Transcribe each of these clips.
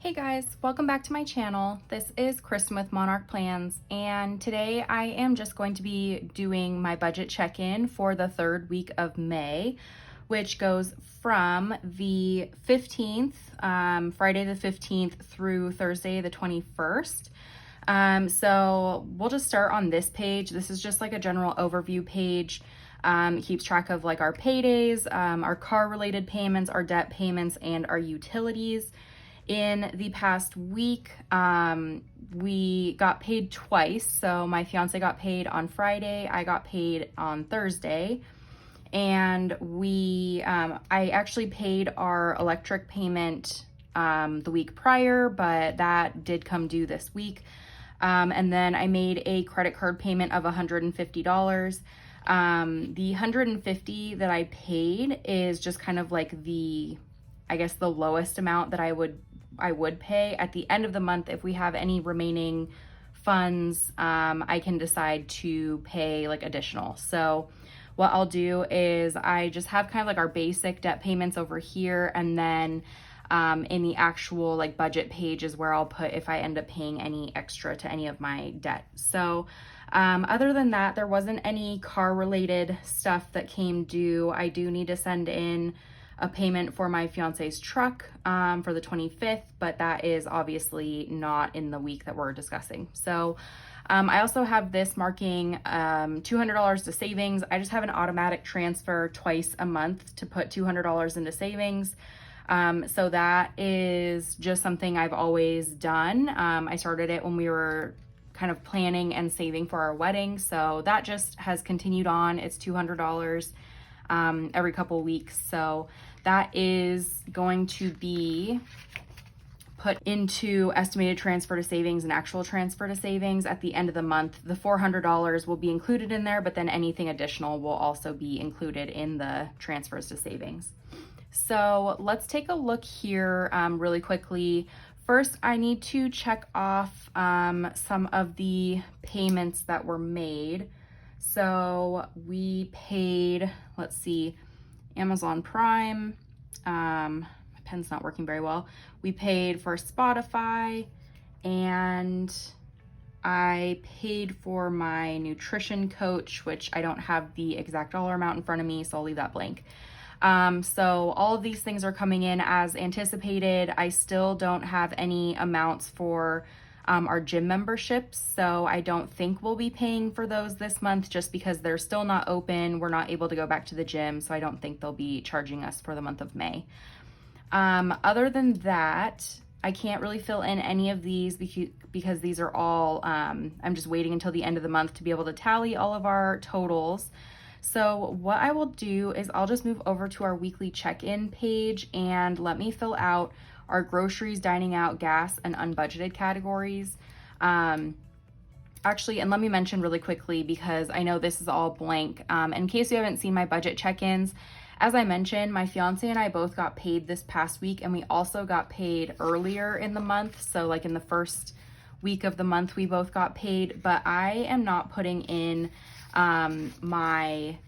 Hey guys, welcome back to my channel. This is Kristen with Monarch Plans, and today I am just going to be doing my budget check-in for the third week of May, which goes from the 15th, Friday the 15th through Thursday the 21st. So we'll just start on this page. This is just like a general overview page. It keeps track of like our paydays, our car related payments, our debt payments, and our utilities. In the past week, we got paid twice. So my fiance got paid on Friday, I got paid on Thursday, and I actually paid our electric payment the week prior, but that did come due this week. And then I made a credit card payment of $150. The $150 that I paid is just kind of like I guess the lowest amount that I would pay. At the end of the month, if we have any remaining funds, I can decide to pay like additional. So what I'll do is I just have kind of like our basic debt payments over here, and then in the actual like budget page is where I'll put if I end up paying any extra to any of my debt. So other than that, there wasn't any car related stuff that came due. I do need to send in a payment for my fiance's truck for the 25th, but that is obviously not in the week that we're discussing. So I also have this marking $200 to savings. I just have an automatic transfer twice a month to put $200 into savings. So that is just something I've always done. I started it when we were kind of planning and saving for our wedding. So that just has continued on. It's $200 every couple weeks. So that is going to be put into estimated transfer to savings and actual transfer to savings at the end of the month. The $400 will be included in there, but then anything additional will also be included in the transfers to savings. So let's take a look here really quickly. First, I need to check off some of the payments that were made. So we paid, let's see, Amazon Prime. My pen's not working very well. We paid for Spotify, and I paid for my nutrition coach, which I don't have the exact dollar amount in front of me, so I'll leave that blank. So all of these things are coming in as anticipated. I still don't have any amounts for our gym memberships, so I don't think we'll be paying for those this month just because they're still not open. We're not able to go back to the gym, so I don't think they'll be charging us for the month of May. Other than that, I can't really fill in any of these because these are all, I'm just waiting until the end of the month to be able to tally all of our totals. So what I will do is I'll just move over to our weekly check-in page and let me fill out our groceries, dining out, gas, and unbudgeted categories. Actually, and let me mention really quickly, because I know this is all blank. In case you haven't seen my budget check-ins, as I mentioned, my fiance and I both got paid this past week, and we also got paid earlier in the month. So like in the first week of the month, we both got paid, but I am not putting in my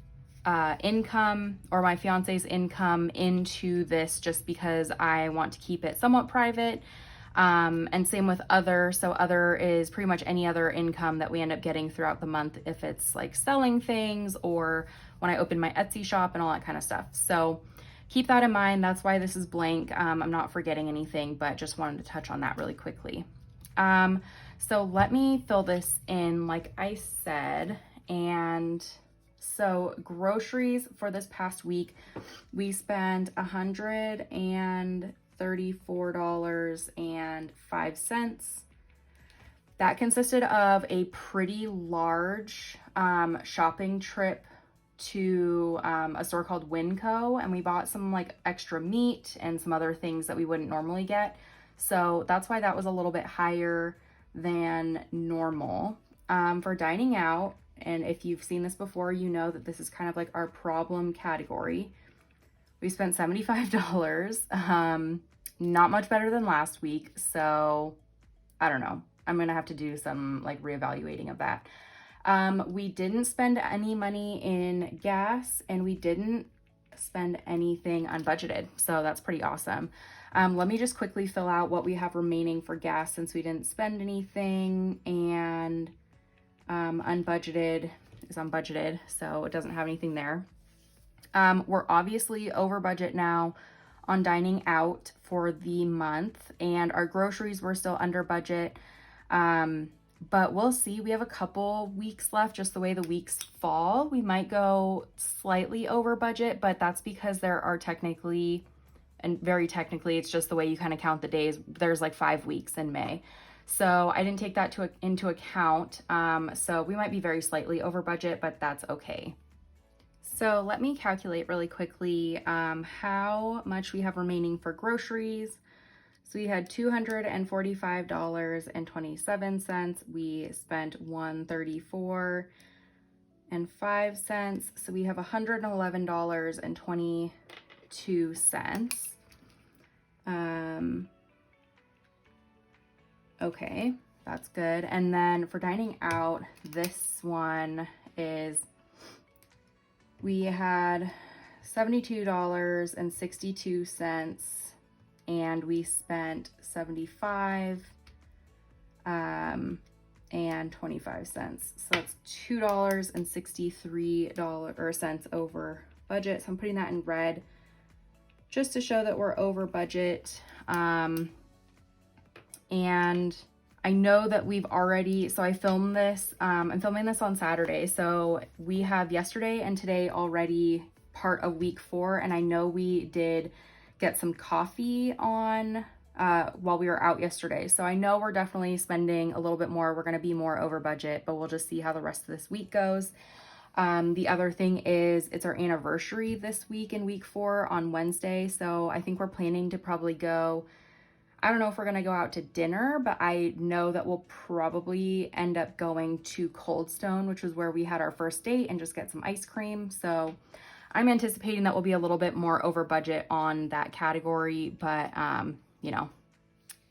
income or my fiance's income into this just because I want to keep it somewhat private. And same with other. So other is pretty much any other income that we end up getting throughout the month, if it's like selling things or when I open my Etsy shop and all that kind of stuff. So keep that in mind. That's why this is blank. I'm not forgetting anything, but just wanted to touch on that really quickly. So let me fill this in like I said. And so groceries for this past week, we spent $134.05. That consisted of a pretty large shopping trip to a store called Winco, and we bought some like extra meat and some other things that we wouldn't normally get. So that's why that was a little bit higher than normal. For dining out, and if you've seen this before, you know that this is kind of like our problem category. We spent $75, not much better than last week. So I don't know. I'm going to have to do some like reevaluating of that. We didn't spend any money in gas, and we didn't spend anything unbudgeted. So that's pretty awesome. Let me just quickly fill out what we have remaining for gas since we didn't spend anything, and unbudgeted is unbudgeted, so it doesn't have anything there. We're obviously over budget now on dining out for the month, and our groceries were still under budget. But we'll see. We have a couple weeks left, just the way the weeks fall. We might go slightly over budget, but that's because there are technically, and very technically, it's just the way you kind of count the days. There's like 5 weeks in May. So I didn't take that into account. So we might be very slightly over budget, but that's okay. So let me calculate really quickly how much we have remaining for groceries. So we had $245.27. We spent $134.05. So we have $111.22. Okay, that's good. And then for dining out, this one is, we had $72.62 and we spent $75 and 25 cents. So that's $2.63 over budget. So I'm putting that in red just to show that we're over budget. And I know that we've already, so I filmed this, I'm filming this on Saturday. So we have yesterday and today already part of week 4. And I know we did get some coffee on while we were out yesterday. So I know we're definitely spending a little bit more. We're going to be more over budget, but we'll just see how the rest of this week goes. The other thing is it's our anniversary this week in week 4 on Wednesday. So I think we're planning to probably go, I don't know if we're going to go out to dinner, but I know that we'll probably end up going to Cold Stone, which was where we had our first date, and just get some ice cream. So I'm anticipating that we'll be a little bit more over budget on that category, but you know,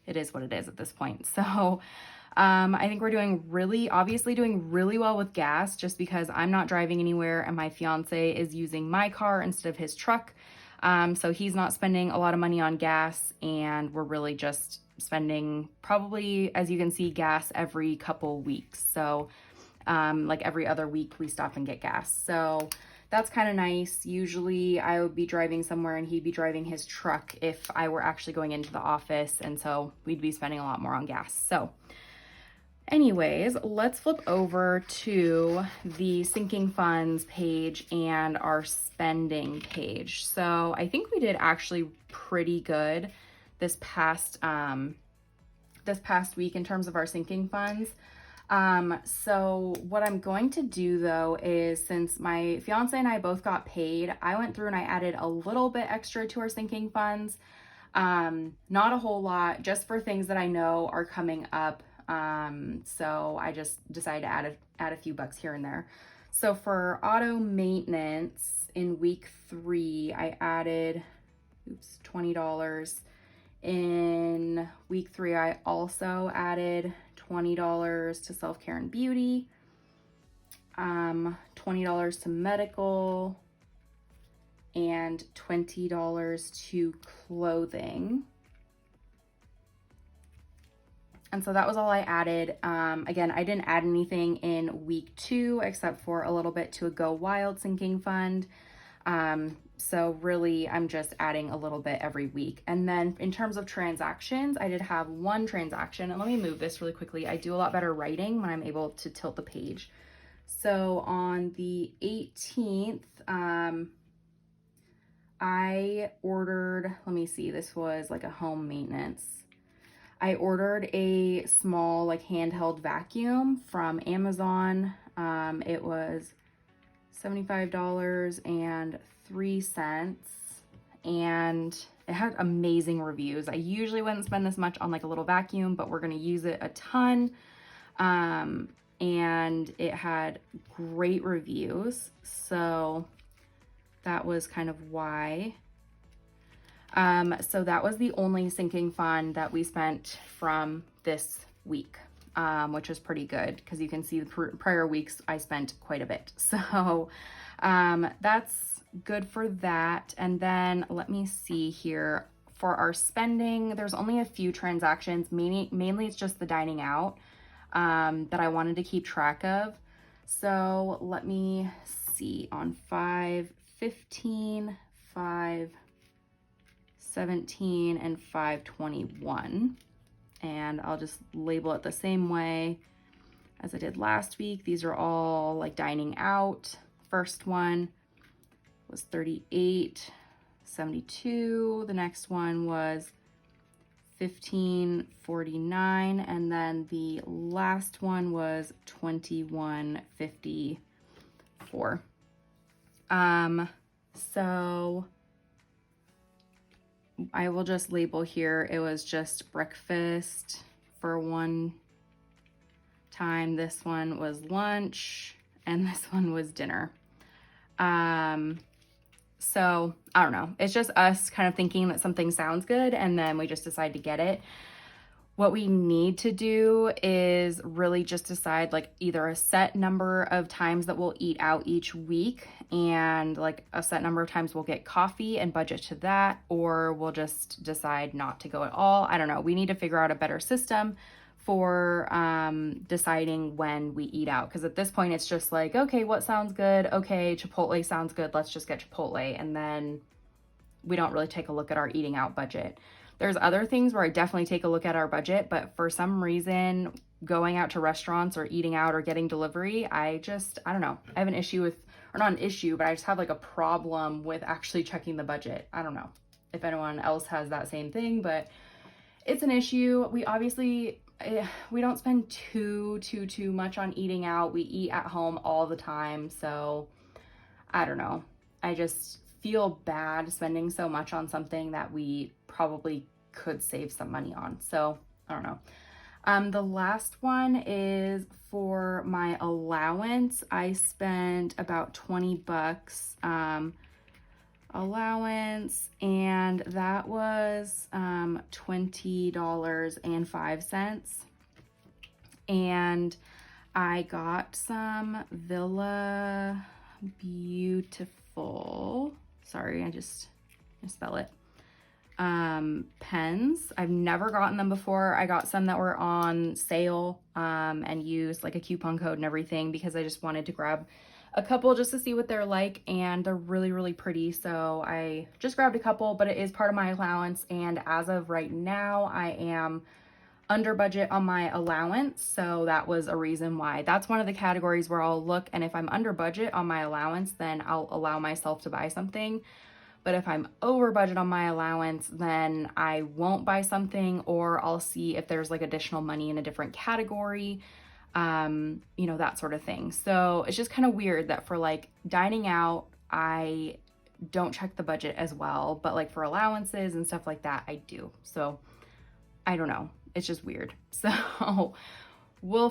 it is what it is at this point. So I think we're obviously doing really well with gas, just because I'm not driving anywhere and my fiance is using my car instead of his truck. So he's not spending a lot of money on gas, and we're really just spending probably, as you can see, gas every couple weeks. So like every other week we stop and get gas. So that's kind of nice. Usually I would be driving somewhere and he'd be driving his truck if I were actually going into the office. And so we'd be spending a lot more on gas. So anyways, let's flip over to the sinking funds page and our spending page. So I think we did actually pretty good this past week in terms of our sinking funds. So what I'm going to do though is, since my fiance and I both got paid, I went through and I added a little bit extra to our sinking funds. Not a whole lot, just for things that I know are coming up. So I just decided to add a few bucks here and there. So for auto maintenance in week 3, I added, $20. In week 3, I also added $20 to self-care and beauty, $20 to medical, and $20 to clothing. And so that was all I added. Again, I didn't add anything in week 2 except for a little bit to a Go Wild sinking fund. So really, I'm just adding a little bit every week. And then in terms of transactions, I did have one transaction. And let me move this really quickly. I do a lot better writing when I'm able to tilt the page. So on the 18th, I ordered, let me see, this was like a home maintenance. I ordered a small like handheld vacuum from Amazon. It was $75.03, and it had amazing reviews. I usually wouldn't spend this much on like a little vacuum, but we're going to use it a ton. And it had great reviews. So that was kind of why. So that was the only sinking fund that we spent from this week, which was pretty good because you can see the prior weeks I spent quite a bit. So that's good for that. And then let me see here. for our spending, there's only a few transactions. Mainly it's just the dining out that I wanted to keep track of. So let me see on 5/15, 5/17, and 5/21. And I'll just label it the same way as I did last week. These are all like dining out. First one was $38.72. The next one was $15.49, and then the last one was $21.54. So I will just label here, it was just breakfast for one time. This one was lunch, and this one was dinner. So I don't know. It's just us kind of thinking that something sounds good, and then we just decide to get it. What we need to do is really just decide like either a set number of times that we'll eat out each week, and like a set number of times we'll get coffee and budget to that, or we'll just decide not to go at all. I don't know. We need to figure out a better system for deciding when we eat out, because at this point it's just like, okay, what sounds good? Okay, Chipotle sounds good, let's just get Chipotle, and then we don't really take a look at our eating out budget. There's other things where I definitely take a look at our budget, but for some reason going out to restaurants or eating out or getting delivery, I don't know, I have an issue with, or not an issue, but I just have like a problem with actually checking the budget. I don't know if anyone else has that same thing, but it's an issue. We obviously, we don't spend too much on eating out. We eat at home all the time. So I don't know. I just feel bad spending so much on something that we probably could save some money on. So I don't know. The last one is for my allowance. I spent about $20 allowance, and that was $20.05. And I got some Villa Beautiful, sorry, I just misspell it, pens. I've never gotten them before. I got some that were on sale and used like a coupon code and everything, because I just wanted to grab a couple just to see what they're like, and they're really pretty. So I just grabbed a couple, but it is part of my allowance, and as of right now I am under budget on my allowance. So that was a reason why. That's one of the categories where I'll look, and if I'm under budget on my allowance, then I'll allow myself to buy something. But if I'm over budget on my allowance, then I won't buy something, or I'll see if there's like additional money in a different category, you know, that sort of thing. So it's just kind of weird that for like dining out, I don't check the budget as well, but like for allowances and stuff like that, I do. So I don't know. It's just weird. So I'll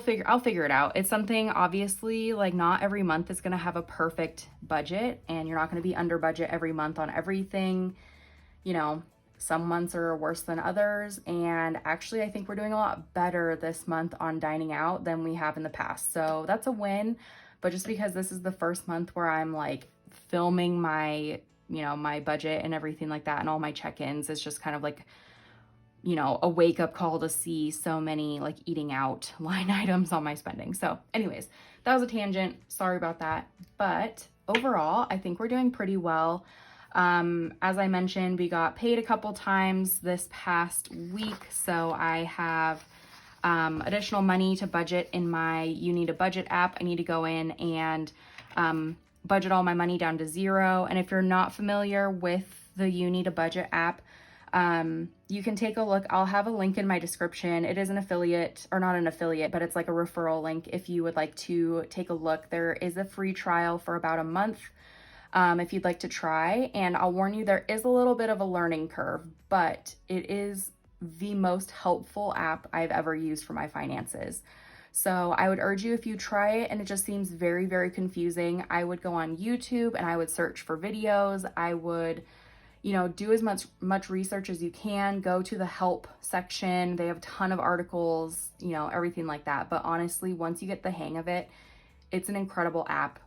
figure it out. It's something, obviously, like not every month is going to have a perfect budget, and you're not going to be under budget every month on everything. You know, some months are worse than others. And actually, I think we're doing a lot better this month on dining out than we have in the past. So that's a win. But just because this is the first month where I'm like filming my, you know, my budget and everything like that, and all my check-ins, is just kind of like, you know, a wake-up call to see so many like eating out line items on my spending. So anyways, that was a tangent. Sorry about that. But overall, I think we're doing pretty well. As I mentioned, we got paid a couple times this past week. So I have additional money to budget in my You Need a Budget app. I need to go in and budget all my money down to zero. And if you're not familiar with the You Need a Budget app, you can take a look. I'll have a link in my description. It is an affiliate, or not an affiliate, but it's like a referral link if you would like to take a look. There is a free trial for about a month if you'd like to try. And I'll warn you, there is a little bit of a learning curve, but it is the most helpful app I've ever used for my finances. So I would urge you, if you try it and it just seems very confusing, I would go on YouTube and I would search for videos. I would, you know, do as much research as you can. Go to the help section. They have a ton of articles, you know, everything like that. But honestly, once you get the hang of it, it's an incredible app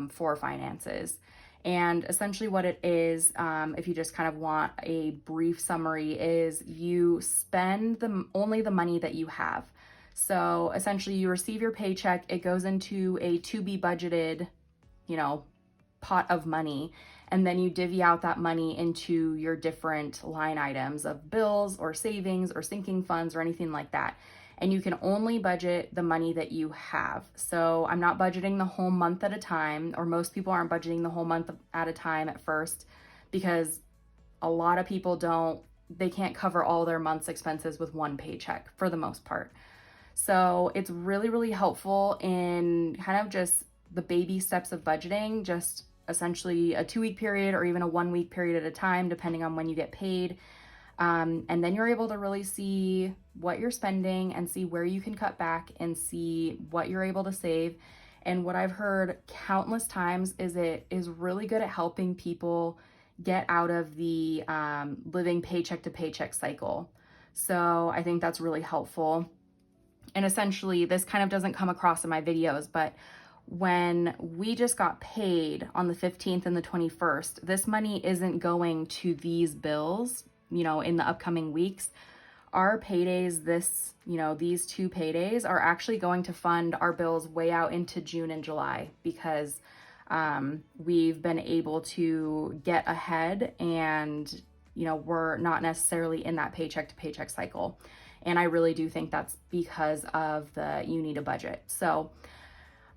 for finances. And essentially what it is, if you just kind of want a brief summary, is you spend only the money that you have. So essentially you receive your paycheck, it goes into a to be budgeted, pot of money, and then you divvy out that money into your different line items of bills or savings or sinking funds or anything like that. And you can only budget the money that you have. So I'm not budgeting the whole month at a time, or most people aren't budgeting the whole month at a time at first, because a lot of people they can't cover all their month's expenses with one paycheck for the most part. So it's really, really helpful in kind of just the baby steps of budgeting, just essentially a 2-week period or even a 1-week period at a time, depending on when you get paid. And then you're able to really see what you're spending and see where you can cut back and see what you're able to save. And what I've heard countless times is it is really good at helping people get out of the living paycheck to paycheck cycle. So I think that's really helpful. And essentially, this kind of doesn't come across in my videos, but when we just got paid on the 15th and the 21st, this money isn't going to these bills, in the upcoming weeks. Our paydays, these 2 paydays are actually going to fund our bills way out into June and July, because we've been able to get ahead and, we're not necessarily in that paycheck to paycheck cycle. And I really do think that's because of you need a budget. So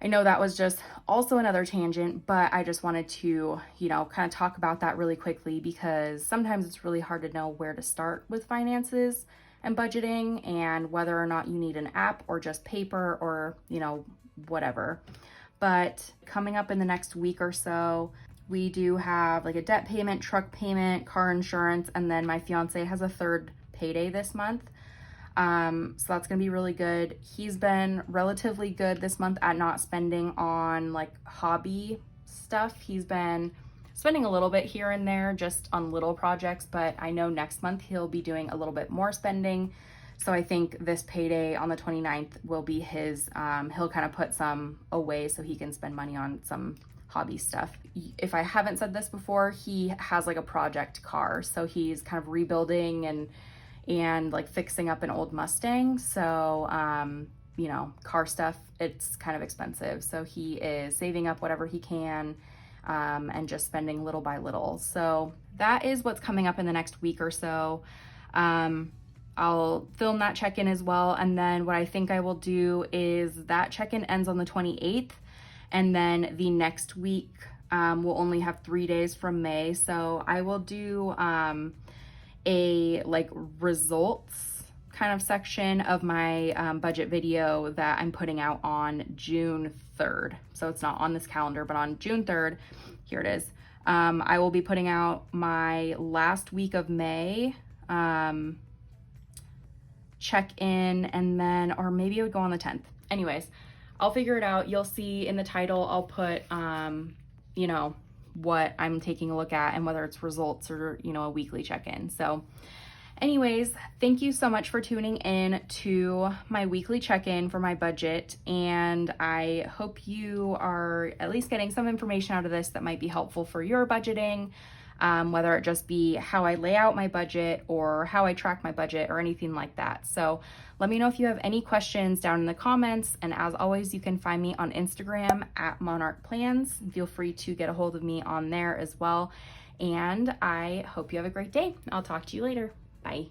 I know that was just also another tangent, but I just wanted to, kind of talk about that really quickly, because sometimes it's really hard to know where to start with finances and budgeting, and whether or not you need an app or just paper or, whatever. But coming up in the next week or so, we do have like a debt payment, truck payment, car insurance, and then my fiance has a 3rd payday this month. So that's going to be really good. He's been relatively good this month at not spending on like hobby stuff. He's been spending a little bit here and there just on little projects, but I know next month he'll be doing a little bit more spending. So I think this payday on the 29th will be his, he'll kind of put some away so he can spend money on some hobby stuff. If I haven't said this before, he has like a project car. So he's kind of rebuilding and like fixing up an old Mustang. So, car stuff, it's kind of expensive. So he is saving up whatever he can, and just spending little by little. So that is what's coming up in the next week or so. I'll film that check-in as well. And then what I think I will do is that check-in ends on the 28th. And then the next week, we'll only have 3 days from May. So I will do, a like results kind of section of my budget video that I'm putting out on June 3rd. So it's not on this calendar, but on June 3rd, here it is. I will be putting out my last week of May check-in, and then, or maybe it would go on the 10th. Anyways, I'll figure it out. You'll see in the title, I'll put, what I'm taking a look at and whether it's results or, a weekly check-in. So anyways, thank you so much for tuning in to my weekly check-in for my budget. And I hope you are at least getting some information out of this that might be helpful for your budgeting, whether it just be how I lay out my budget or how I track my budget or anything like that. So let me know if you have any questions down in the comments. And as always, you can find me on Instagram at Monarch Plans. Feel free to get a hold of me on there as well. And I hope you have a great day. I'll talk to you later. Bye.